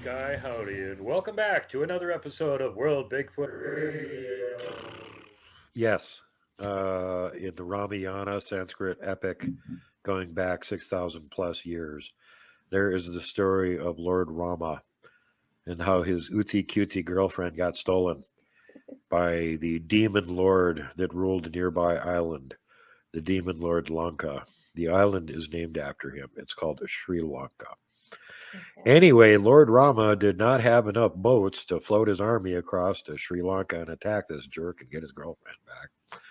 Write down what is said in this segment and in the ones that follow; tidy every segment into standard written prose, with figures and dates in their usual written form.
Sky Howdy, and welcome back to another episode of World Bigfoot Radio. Yes, in the Ramayana Sanskrit epic going back 6,000 plus years, there is the story of Lord Rama and how his ootsy cutesy girlfriend got stolen by the demon lord that ruled a nearby island, the demon lord Lanka. The island is named after him. It's called Sri Lanka. Anyway, Lord Rama did not have enough boats to float his army across to Sri Lanka and attack this jerk and get his girlfriend back.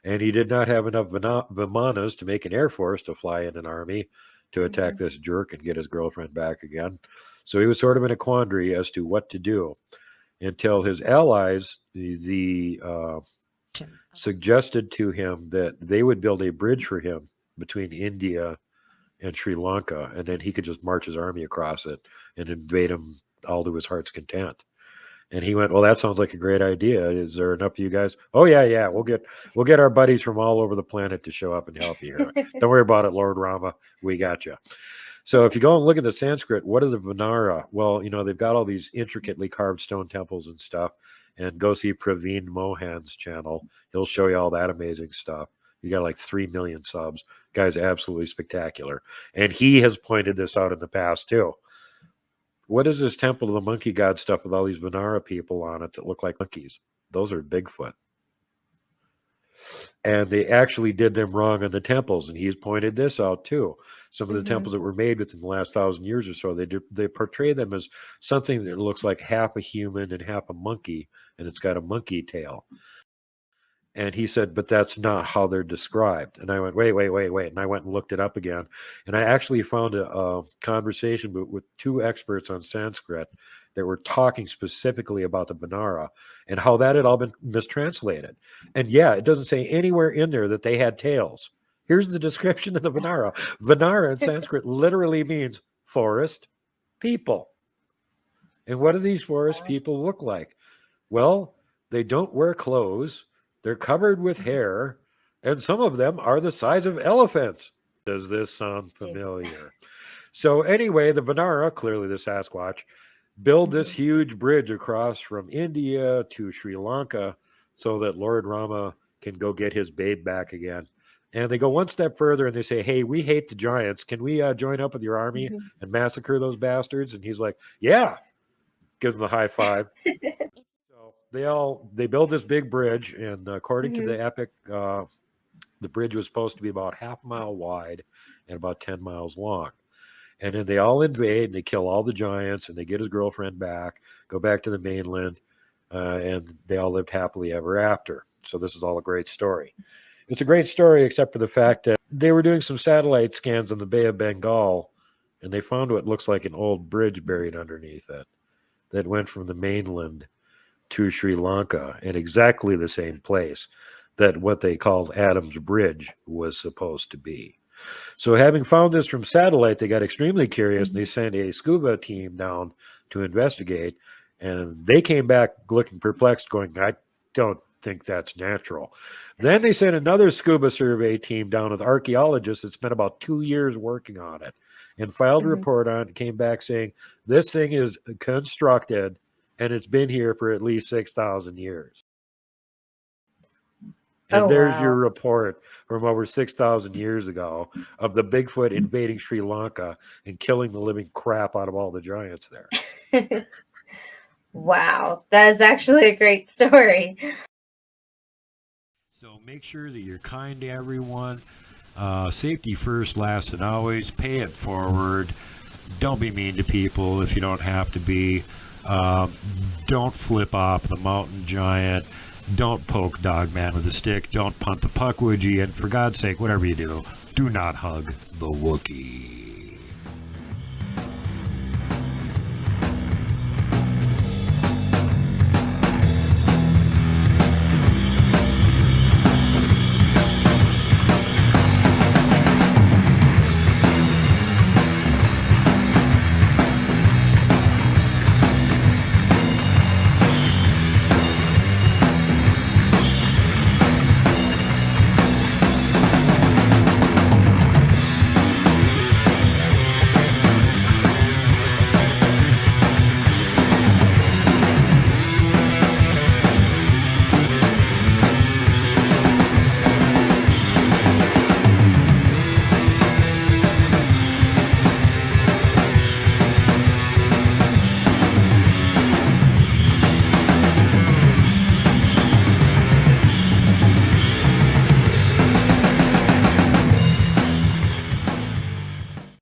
And he did not have enough vimanas to make an air force to fly in an army to attack this jerk and get his girlfriend back again. So he was sort of in a quandary as to what to do until his allies, suggested to him that they would build a bridge for him between India and Sri Lanka, and then he could just march his army across it and invade him all to his heart's content. And he went, well, that sounds like a great idea. Is there enough of you guys? Oh yeah. We'll get our buddies from all over the planet to show up and help you here. Don't worry about it, Lord Rama. We got you. So if you go and look at the Sanskrit, what are the Vinara? Well, they've got all these intricately carved stone temples and stuff. And go see Praveen Mohan's channel. He'll show you all that amazing stuff. You got like 3 million subs. Guy's absolutely spectacular. And he has pointed this out in the past too. What is this Temple of the Monkey God stuff with all these Vinara people on it that look like monkeys? Those are Bigfoot. And they actually did them wrong on the temples. And he's pointed this out too. Some of the temples that were made within the last 1,000 years or so, they portray them as something that looks like half a human and half a monkey. And it's got a monkey tail. And he said, but that's not how they're described. And I went, wait. And I went and looked it up again. And I actually found a conversation with two experts on Sanskrit that were talking specifically about the Vinara and how that had all been mistranslated. And yeah, it doesn't say anywhere in there that they had tails. Here's the description of the Vinara. Vinara in Sanskrit literally means forest people. And what do these forest people look like? Well, they don't wear clothes. They're covered with hair, and some of them are the size of elephants. Does this sound familiar? So anyway, the Vinara, clearly the Sasquatch, build this huge bridge across from India to Sri Lanka so that Lord Rama can go get his babe back again. And they go one step further and they say, hey, we hate the giants. Can we join up with your army and massacre those bastards? And he's like, yeah. Gives him a high five. They build this big bridge, and according to the epic, the bridge was supposed to be about half a mile wide and about 10 miles long. And then they all invade, and they kill all the giants, and they get his girlfriend back, go back to the mainland, and they all lived happily ever after. So this is all a great story. It's a great story, except for the fact that they were doing some satellite scans on the Bay of Bengal, and they found what looks like an old bridge buried underneath it that went from the mainland to Sri Lanka in exactly the same place that what they called Adam's Bridge was supposed to be. So having found this from satellite, they got extremely curious and they sent a scuba team down to investigate. And they came back looking perplexed, going, I don't think that's natural. Then they sent another scuba survey team down with archaeologists that spent about 2 years working on it and filed a report on it and came back saying, this thing is constructed and it's been here for at least 6,000 years. And there's your report from over 6,000 years ago of the Bigfoot invading Sri Lanka and killing the living crap out of all the giants there. Wow, that is actually a great story. So make sure that you're kind to everyone. Safety first, last, and always. Pay it forward. Don't be mean to people if you don't have to be. Don't flip off the mountain giant. Don't poke Dogman with a stick. Don't punt the puckwudgie. And for God's sake, whatever you do, do not hug the Wookiee.